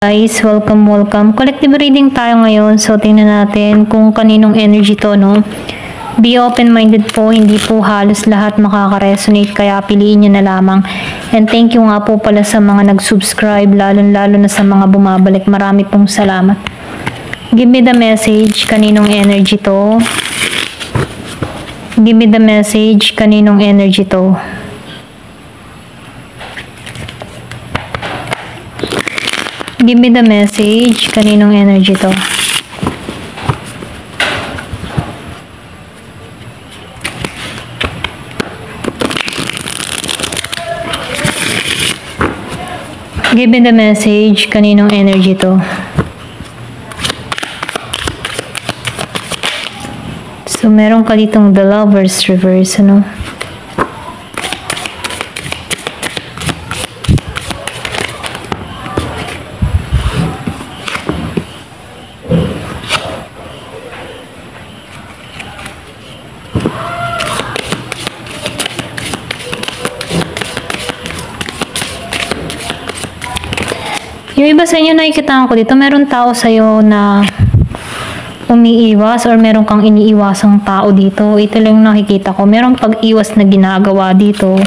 Guys, welcome. Collective reading tayo ngayon. So, tingnan natin kung kaninong energy to, no? Be open-minded po. Hindi po halos lahat makaka-resonate. Kaya piliin nyo na lamang. And thank you nga po pala sa mga nag-subscribe. Lalo na sa mga bumabalik. Marami pong salamat. Give me the message. Kaninong energy to? Give me the message. Kaninong energy to? Give me the message. Kaninong energy to? Give me the message. Kaninong energy to? So, meron ka ditong the Lovers reverse, ano? Yung iba sa inyo nakikita ko dito, meron tao sa'yo na umiiwas or meron kang iniiwasang tao dito. Ito lang nakikita ko. Meron pag-iwas na ginagawa dito.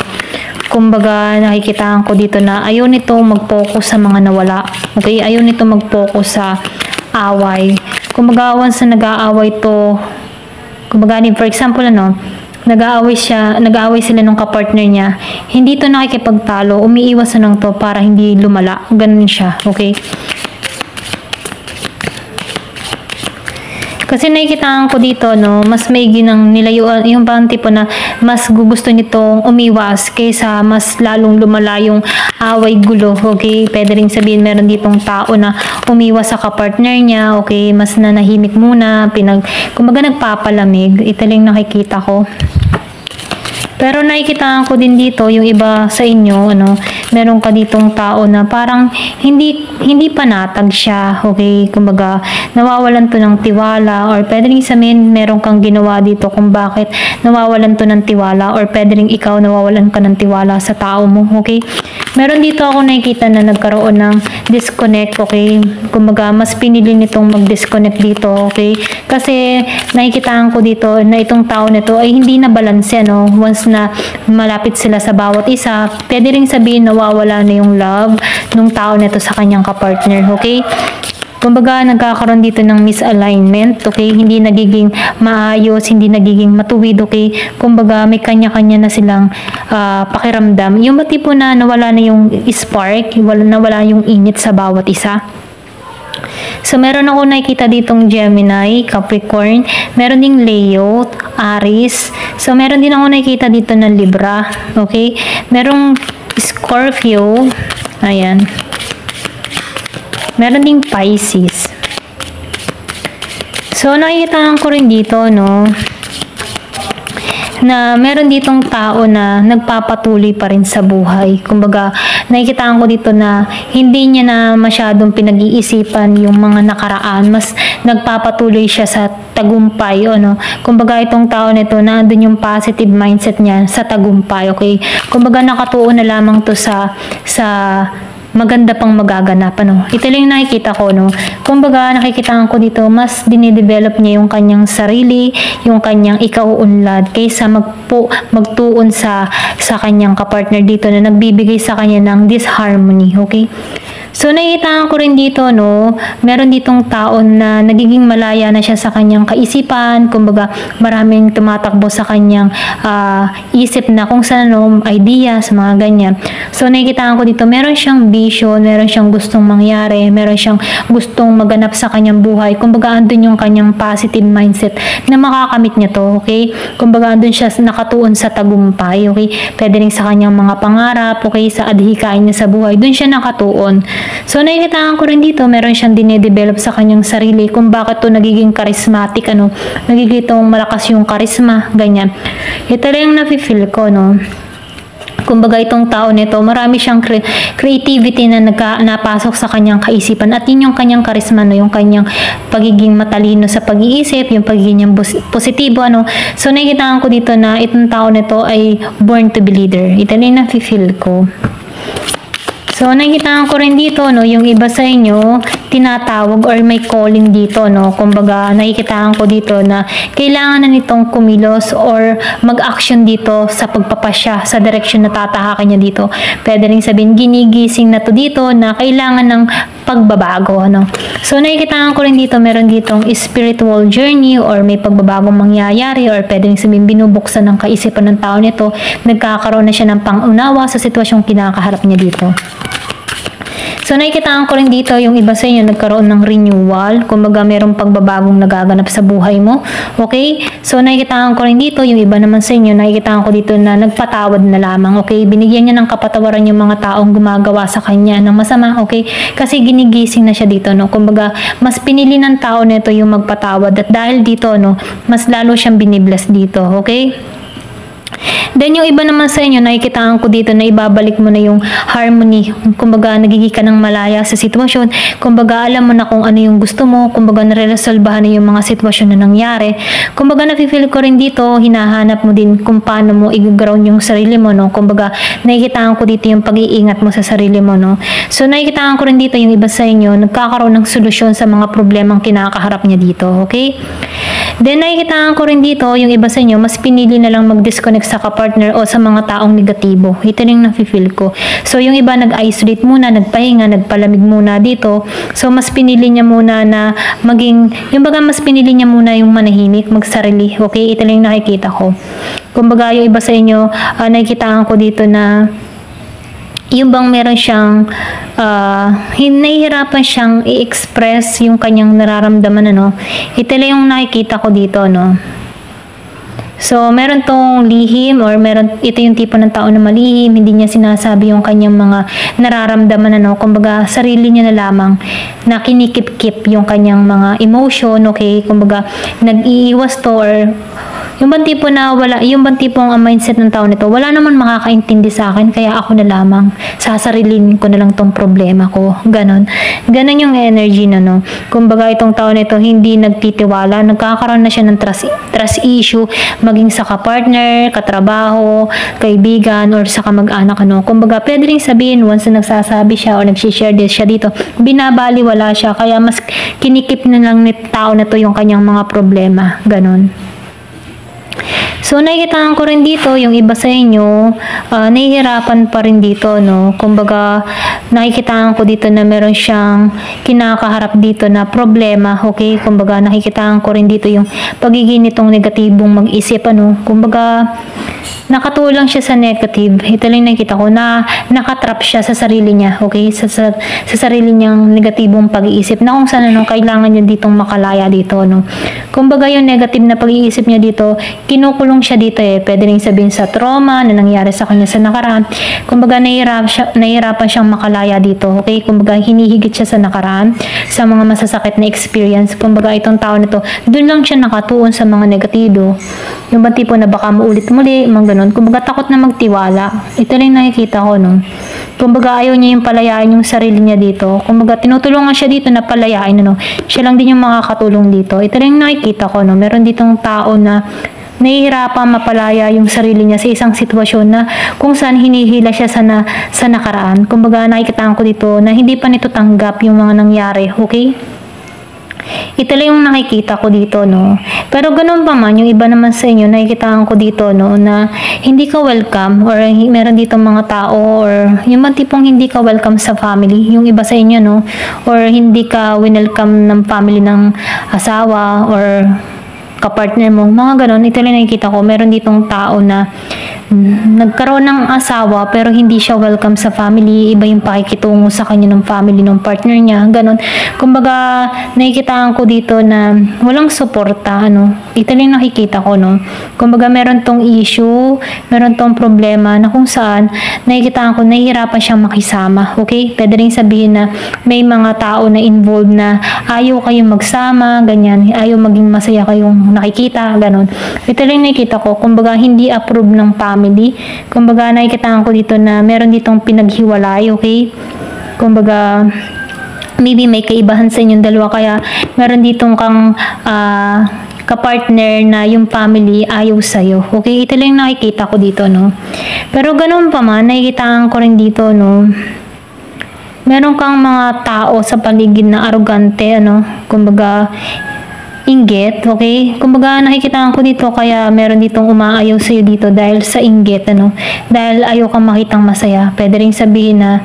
Kumbaga, nakikita ko dito na ayaw nito mag-focus sa mga nawala. Okay? Ayaw nito mag-focus sa away. Kumbaga, once na nag-aaway to, kumbaga, for example, nag-aaway sila nung kapartner niya, hindi to nakikipagtalo, umiiwas na lang to para hindi lumala. Ganun siya, okay? Kasi nakikitaan ko dito, mas may ginang nilayuan, yung bang tipo na mas gusto nitong umiwas kaysa mas lalong lumala yung away gulo, okay? Pwede rin sabihin meron ditong tao na umiwas sa kapartner niya, okay? Mas nanahimik muna, kumbaga nagpapalamig. Ito lang nakikita ko. Pero nakikita ko din dito, yung iba sa inyo, meron ka ditong tao na parang hindi panatag siya, okay? Kumbaga, nawawalan to ng tiwala or pwede rin sabihin, meron kang ginawa dito kung bakit nawawalan to ng tiwala or pwede rin ikaw nawawalan ka ng tiwala sa tao mo, okay? Meron dito ako nakikita na nagkaroon ng disconnect, okay? Kumbaga, mas pinili nitong mag-disconnect dito, okay? Kasi nakikita ko dito na itong tao nito ay hindi na balanse, Once na malapit sila sa bawat isa, pwede rin sabihin nawawala na yung love ng tao nito sa kanyang kapartner, okay? Kumbaga, nagkakaroon dito ng misalignment, okay? Hindi nagiging maayos, hindi nagiging matuwid, okay? Kumbaga, may kanya-kanya na silang pakiramdam. Yung tipo na nawala na yung spark, nawala yung init sa bawat isa. So, meron ako nakikita ditong Gemini, Capricorn, meron ding Leo, Aries. So, meron din ako nakikita dito na Libra, okay? Merong Scorpio, ayan. Meron ding Pisces. So, nakikita ko rin dito, na meron ditong tao na nagpapatuloy pa rin sa buhay. Kumbaga, nakikita ko dito na hindi niya na masyadong pinag-iisipan yung mga nakaraan. Mas nagpapatuloy siya sa tagumpay. Kumbaga, itong tao nito, nandun yung positive mindset niya sa tagumpay. Okay? Kumbaga, nakatuon na lamang to sa maganda pang magaganap, Ito lang nakikita ko, Kumbaga, nakikita ko dito, mas dinidevelop niya yung kanyang sarili, yung kanyang ikauunlad, kaysa magtuon sa kanyang kapartner dito na nagbibigay sa kanya ng disharmony, okay? So, nakikita ko rin dito, meron ditong tao na nagiging malaya na siya sa kanyang kaisipan, kumbaga, maraming tumatakbo sa kanyang isip na kung saan, idea, sa mga ganyan. So, nakikita ko dito, meron siyang vision, meron siyang gustong mangyari, meron siyang gustong maganap sa kanyang buhay. Kumbaga, andun yung kanyang positive mindset na makakamit niya to, okay? Kumbaga, andun siya nakatuon sa tagumpay, okay? Pwede rin sa kanyang mga pangarap, okay? Sa adhikain niya sa buhay, dun siya nakatuon. So, nakikita ko rin dito, meron siyang dinedevelop sa kanyang sarili kung bakit to nagiging charismatic, nagiging malakas yung charisma, ganyan. Ito lang yung nafe-feel ko, Kumbaga itong tao nito, marami siyang creativity na napasok sa kanyang kaisipan at yun yung kanyang charisma, no? Yung kanyang pagiging matalino sa pag-iisip, yung pagiging positibo, ano. So nakikita ko dito na itong tao nito ay born to be leader. Ito na yung nafe-feel ko. So, nakikita ko rin dito, no, yung iba sa inyo, tinatawag or may calling dito, no. Kumbaga, nakikita ko dito na kailangan na nitong kumilos or mag-action dito sa pagpapasya, sa direction na tatahakin niya dito. Pwede rin sabihin, ginigising na to dito na kailangan ng pagbabago, ano. So, nakikita ko rin dito, meron ditong spiritual journey or may pagbabagong mangyayari or pwede rin sabihin, binubuksan ng kaisipan ng tao nito, nagkakaroon na siya ng pangunawa sa sitwasyong kinakaharap niya dito. So, nakikita ko rin dito, yung iba sa inyo nagkaroon ng renewal. Kumbaga, merong pagbabagong nagaganap sa buhay mo. Okay? So, nakikita ko rin dito, yung iba naman sa inyo, nakikita ko dito na nagpatawad na lamang. Okay? Binigyan niya ng kapatawaran yung mga taong gumagawa sa kanya ng masama. Okay? Kasi ginigising na siya dito, no? Kumbaga, mas pinili ng tao nito yung magpatawad. At dahil dito, no, mas lalo siyang binibless dito. Okay? Then, yung iba naman sa inyo, nakikitaan ko dito na ibabalik mo na yung harmony. Kumbaga, nagiging ka ng malaya sa sitwasyon. Kumbaga, alam mo na kung ano yung gusto mo. Kumbaga, nare-resolbahan na yung mga sitwasyon na nangyari. Kumbaga, nafe-feel ko rin dito, hinahanap mo din kung paano mo i-ground yung sarili mo, no? Kumbaga, nakikitaan ko dito yung pag-iingat mo sa sarili mo, no? So, nakikitaan ko rin dito yung iba sa inyo, nagkakaroon ng solusyon sa mga problemang kinakaharap niya dito. Okay? Then, nakikitaan ko rin dito, yung iba sa inyo, mas pinili na lang mag-disconnect sa partner o sa mga taong negatibo. Ito rin nafe-feel ko. So, yung iba nag-isolate muna, nagpahinga, nagpalamig muna dito. So, mas pinili niya muna na maging, yung baga mas pinili niya muna yung manahimik, magsarili. Okay? Ito lang yung nakikita ko. Kumbaga, yung iba sa inyo, nakikitaan ko dito na yung bang meron siyang nahihirapan siyang i-express yung kanyang nararamdaman, ano. Ito lang yung nakikita ko dito, no. So, meron tong lihim or ito yung tipo ng tao na malihim, hindi niya sinasabi yung kanyang mga nararamdaman, ano, kumbaga sarili niya na lamang na kinikip-kip yung kanyang mga emotion, okay, kumbaga nag-iiwas to or yung bang tipo na wala, yung bang tipong mindset ng tao nito, wala naman makakaintindi sa akin, kaya ako na lamang, sasarilin ko na lang tong problema ko. Ganon. Ganon yung energy na, no. Kumbaga, itong tao nito, hindi nagtitiwala, nagkakaroon na siya ng trust issue, maging sa kapartner, katrabaho, kaibigan, or sa kamag-anak, ano. Kumbaga, pwede rin sabihin, once na nagsasabi siya or nagsishare siya dito, binabaliwala siya, kaya mas kinikip na lang ni tao na to yung kanyang mga problema. Ganon. So, nakikitaan ko rin dito, yung iba sa inyo, nahihirapan pa rin dito, no? Kumbaga, nakikitaan ko dito na meron siyang kinakaharap dito na problema, okay? Kumbaga, nakikitaan ko rin dito yung pagiging nitong negatibong mag-isip, ano? Kumbaga, nakatulang siya sa negative. Ito lang nakita ko na nakatrap siya sa sarili niya, okay? Sa sarili niyang negatibong pag-iisip na kung saan, ano, kailangan niya ditong makalaya dito, no? Kumbaga, yung negative na pag-iisip niya dito, kinukulong siya dito, eh. Pwede rin sabihin sa trauma na nangyari sa kanya sa nakaraan. Kumbaga, nahihirapan siyang makalaya dito, okay? Kumbaga, hinihigit siya sa nakaraan, sa mga masasakit na experience. Kumbaga, itong tao nito, dun lang siya nakatuon sa mga negatibo. Yung ba tipo na baka maulit-muli, mga ganun. Kumbaga, takot na magtiwala. Ito lang nakikita ko, no? Kumbaga, ayaw niya yung palayain yung sarili niya dito. Kumbaga, tinutulungan siya dito na palayain, ano? Siya lang din yung makakatulong dito. Ito lang nakikita ko, no? Meron ditong tao na nahihirapan mapalaya yung sarili niya sa isang sitwasyon na kung saan hinihila siya sa nakaraan. Kumbaga, nakikita ko dito na hindi pa nito tanggap yung mga nangyari, okay? Ito lang yung nakikita ko dito, no. Pero ganun pa man, yung iba naman sa inyo, nakikita ko dito, no, na hindi ka welcome or meron dito mga tao or yung mga tipong hindi ka welcome sa family, yung iba sa inyo, no, or hindi ka winelcome ng family ng asawa or kapartner mo, mga ganon. Ito lang nakikita ko, meron ditong tao na nagkaroon ng asawa pero hindi siya welcome sa family, iba yung pakikitungo sa kanya ng family ng partner niya, ganon. Kumbaga, nakikitaan ko dito na walang suporta, ano. Ito lang nakikita ko, no. Kumbaga, meron tong issue, meron tong problema na kung saan nakikitaan ko nahihirapan siyang makisama, okay? Pwede rin sabihin na may mga tao na involved na ayaw kayong magsama, ganyan, ayaw maging masaya kayong nakikita, ganon. Ito lang nakikita ko, kumbaga, hindi approve ng family. Kumbaga, nakikita ko dito na meron ditong pinaghiwalay, okay? Kumbaga, maybe may kaibahan sa inyong dalawa, kaya meron ditong kang kapartner na yung family ayaw sa'yo. Okay? Ito lang nakikita ko dito, no? Pero ganun pa man, nakikita ko rin dito, no? meron kang mga tao sa paligid na arrogante, ano, kumbaga, inggit, okay? Kumbaga nakikita ko dito kaya meron ditong umaayaw sa'yo dito dahil sa inggit, ano? Dahil ayaw kang makitang masaya. Pwede rin sabihin na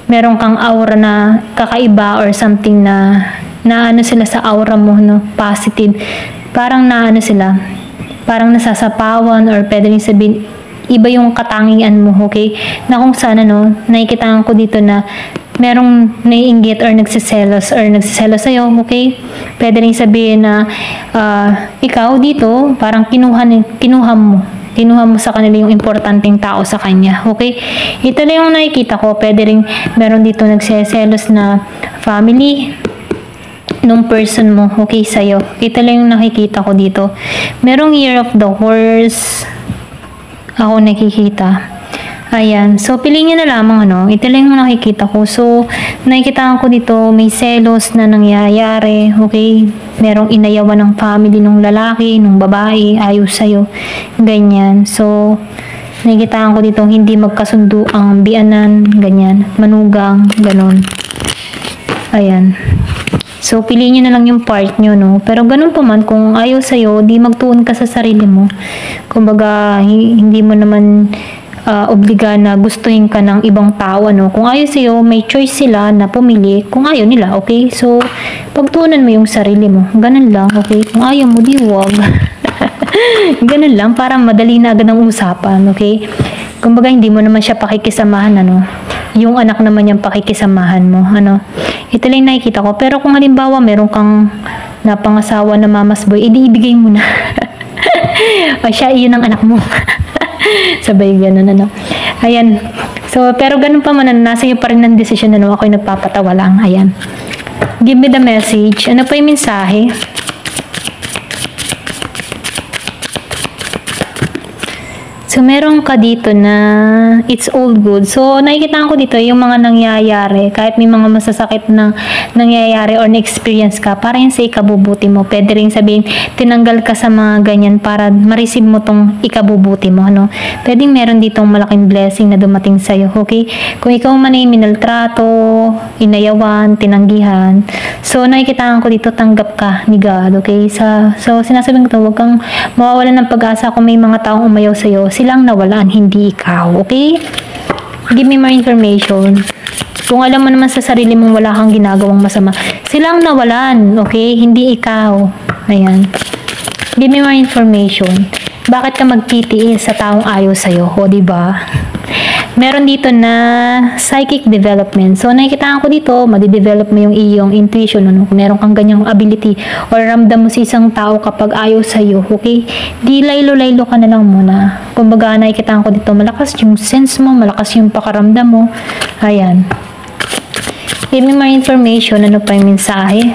meron kang aura na kakaiba or something na ano sila sa aura mo, no? Positive. Parang na ano sila, parang nasasapawan or pwede rin sabihin iba yung katangian mo, okay? Na kung saan, ano, nakikita ko dito na merong naiinggit or nagsiselos sa'yo, okay? Pwede rin sabihin na ikaw dito, parang kinuha mo sa kanila yung importanteng tao sa kanya, okay? Ito lang yung nakikita ko. Pwede rin meron dito nagsiselos na family nung person mo, okay, sa'yo. Ito lang yung nakikita ko dito. Merong Year of the Horse ako nakikita. Ayan. So, piliin nyo na lamang, ano. Ito lang yung nakikita ko. So, nakikita ko dito, may selos na nangyayari. Okay? Merong inayawan ng family ng lalaki, ng babae, ayaw sa'yo. Ganyan. So, nakikita ko dito, hindi magkasundo ang bianan. Ganyan. Manugang. Ganon. Ayan. So, piliin nyo na lang yung part nyo, no? Pero ganun pa man, kung ayaw sa'yo, di magtuon ka sa sarili mo. Kumbaga, hindi mo naman obliga na gustuhin ka ng ibang tao, ano. Kung ayaw sa'yo, may choice sila na pumili kung ayaw nila, okay? So, pagtuunan mo yung sarili mo. Ganun lang, okay? Kung ayaw mo, di wag. Ganun lang, para madali na agad ang usapan, okay? Kumbaga, hindi mo naman siya pakikisamahan, ano. Yung anak naman yung pakikisamahan mo, ano. Ito lang nakikita ko. Pero kung halimbawa, meron kang napangasawa na mamas boy, edi ibigay mo na. O siya, iyon ang anak mo. Sabay ganun, ano. Ayan. So, pero ganun pa man, nasa iyo pa rin ng desisyon, ano. Ako'y nagpapatawa lang. Ayan. Give me the message. Ano pa yung mensahe? So, meron ka dito na it's all good. So, nakikita ko dito yung mga nangyayari. Kahit may mga masasakit na nangyayari or na-experience ka, para yun sa ikabubuti mo. Pwede rin sabihin, tinanggal ka sa mga ganyan para ma-receive mo tong ikabubuti mo. Ano? Pwede meron ditong malaking blessing na dumating sa'yo. Okay? Kung ikaw man ay minaltrato, inayawan, tinanggihan. So, nakikita ko dito, tanggap ka ni God. Okay? So, sinasabi ko, huwag kang mawawalan ng pag-asa kung may mga taong umayaw sa'yo. Silang nawalan, hindi ikaw. Okay? Give me more information. Kung alam mo naman sa sarili mong wala kang ginagawang masama, silang nawalan. Okay? Hindi ikaw. Ayan. Give me more information. Bakit ka magtitiis sa taong ayaw sa'yo? O, diba? Meron dito na psychic development. So, nakikita ko dito, madidevelop mo yung iyong intuition. Ano? Kung meron kang ganyang ability or ramdam mo sa isang tao kapag ayaw sa'yo, okay? Di laylo-laylo ka na lang muna. Kumbaga, nakikita ko dito, malakas yung sense mo, malakas yung pakaramdam mo. Ayan. Give me more information. Ano pa yung mensahe?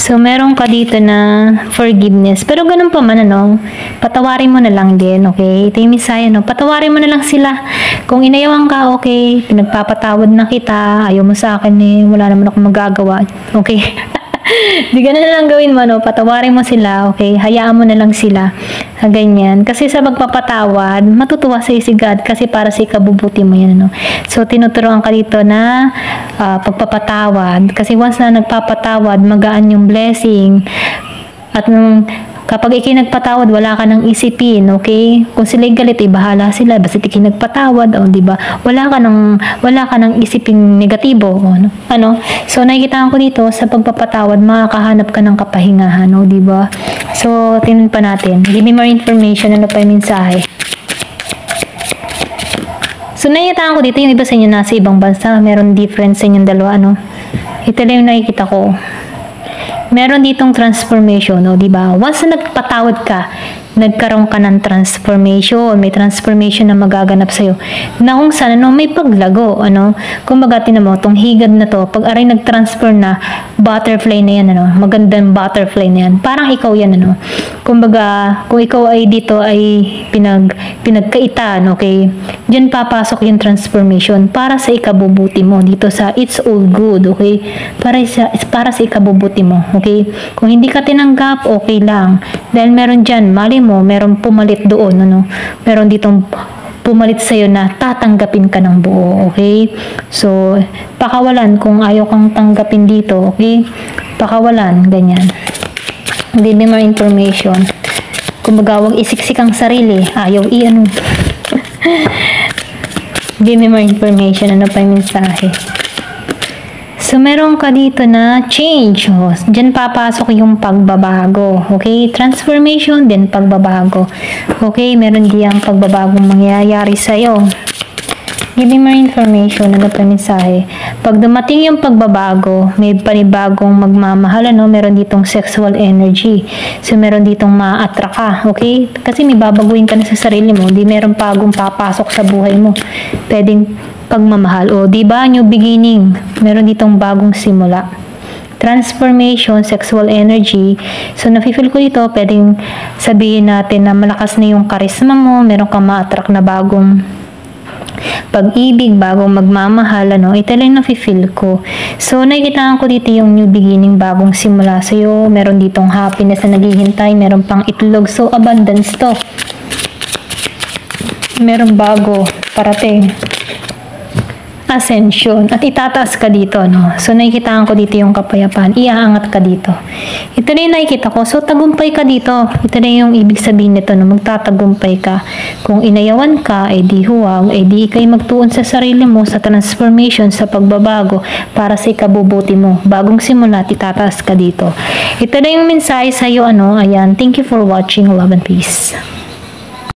So, meron ka dito na forgiveness. Pero ganun pa man, ano, patawarin mo na lang din, okay? Ito yung misaya, no? Patawarin mo na lang sila. Kung inayawan ka, okay, pinagpapatawad na kita, ayaw mo sa akin eh, wala naman akong magagawa, okay? Di ganun na lang gawin mo, no? Patawarin mo sila, okay? Hayaan mo na lang sila. Ganyan. Kasi sa magpapatawad, matutuwa sa'yo si God kasi para sa ikabubuti mo yan, no? So, tinuturuan ka dito na pagpapatawad. Kasi once na nagpapatawad, magaan yung blessing. At kapag ikinagpatawad, wala ka nang isipin, okay? Kung sila'y galit, bahala sila. Basta ikinagpatawad, o, diba? Wala ka nang isipin negatibo, ano? So, nakikita ko dito, sa pagpapatawad, makakahanap ka ng kapahingahan, o, diba? So, tingnan pa natin. Give me more information. Ano pa yung mensahe? So, nakikita ko dito, yung iba sa inyo nasa ibang bansa, meron difference sa inyong dalawa, ano? Ito lang yung nakikita ko. Meron ditong transformation, no, di ba? Once na nagpatawad ka, nagkaroon ka ng transformation, may transformation na magaganap sa'yo, na kung saan, ano, may paglago, ano, kumbaga, tinan mo, tong higad na to, pag aray nag-transfer na, butterfly na yan, ano, magandang butterfly na yan, parang ikaw yan, ano, kumbaga, kung ikaw ay dito ay pinagkaitan, okay, dyan papasok yung transformation, para sa ikabubuti mo, dito sa it's all good, okay, para sa ikabubuti mo, okay, kung hindi ka tinanggap, okay lang, dahil meron dyan, mali mo, meron pumalit doon, ano? Meron ditong pumalit sa'yo na tatanggapin ka ng buo, okay? So, pakawalan kung ayaw kang tanggapin dito, okay? Pakawalan, ganyan. Give me more information. Kumbaga, huwag isiksik ang sarili. Ayaw i-ano. Give me more information. Ano pa yung mensahe? So, meron ka dito na change. Oh, diyan papasok yung pagbabago. Okay? Transformation, then pagbabago. Okay? Meron diyang pagbabagong mangyayari sa'yo. Give me more information. Ano pa mensahe? Pag dumating yung pagbabago, may panibagong magmamahal, ano? Meron ditong sexual energy. So, meron ditong ma-attract ka. Okay? Kasi may babaguhin ka na sa sarili mo. Di meron bagong papasok sa buhay mo. Pwedeng pagmamahal. O, di ba? New beginning. Meron ditong bagong simula. Transformation, sexual energy. So, nafe-feel ko dito, pwedeng sabihin natin na malakas na yung charisma mo, meron kang ma-attract na bagong pag-ibig, bagong magmamahal, ano, ito lang nafe-feel ko. So, nakikita ko dito yung new beginning, bagong simula sa'yo, meron ditong happiness na naghihintay, meron pang itlog, so abundance to. Meron bago, parating. Ascension. At itataas ka dito, no? So, nakikita ko dito yung kapayapaan. Iaangat ka dito. Ito na yung nakikita ko. So, tagumpay ka dito. Ito na yung ibig sabihin nito, no? Magtatagumpay ka. Kung inayawan ka, di huwag, di ikay magtuon sa sarili mo, sa transformation, sa pagbabago, para sa ikabubuti mo. Bagong simula, itataas ka dito. Ito na yung mensahe sa'yo, ano? Ayan. Thank you for watching. Love and peace.